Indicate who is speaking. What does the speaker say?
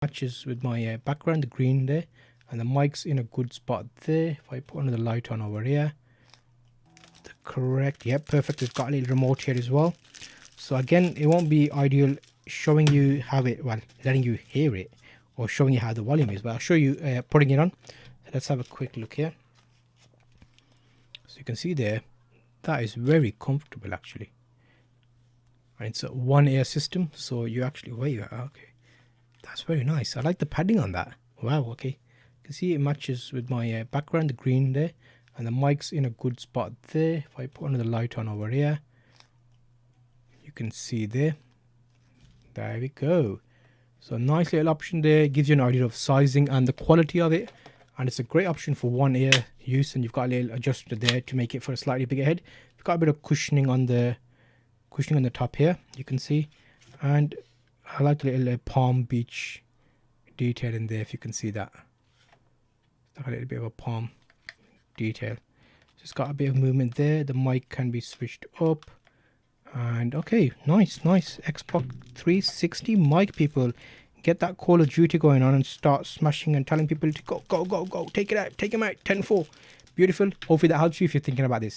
Speaker 1: matches with my background, the green there, and the mic's in a good spot there. If I put another light on over here, the correct, yep, perfect. We've got a little remote here as well. So again, it won't be ideal showing you how it, well, letting you hear it or showing you how the volume is, but I'll show you putting it on. So let's have a quick look here. So you can see there, that is very comfortable actually. And it's a one ear system, so you actually, where you are, okay. That's very nice. I like the padding on that. Wow, okay. You can see it matches with my background, the green there, and the mic's in a good spot there. If I put another light on over here, you can see there. There we go. So nice little option there. Gives you an idea of sizing and the quality of it. And it's a great option for one ear use, and you've got a little adjuster there to make it for a slightly bigger head. You've got a bit of cushioning on the top here, you can see. And I like the little palm beach detail in there, if you can see that. Like a little bit of a palm detail. Just got a bit of movement there. The mic can be switched up. And okay, nice Xbox 360 mic, people. Get that Call of Duty going on and start smashing and telling people to go, take it out, take him out, 10-4. Beautiful. Hopefully that helps you if you're thinking about this.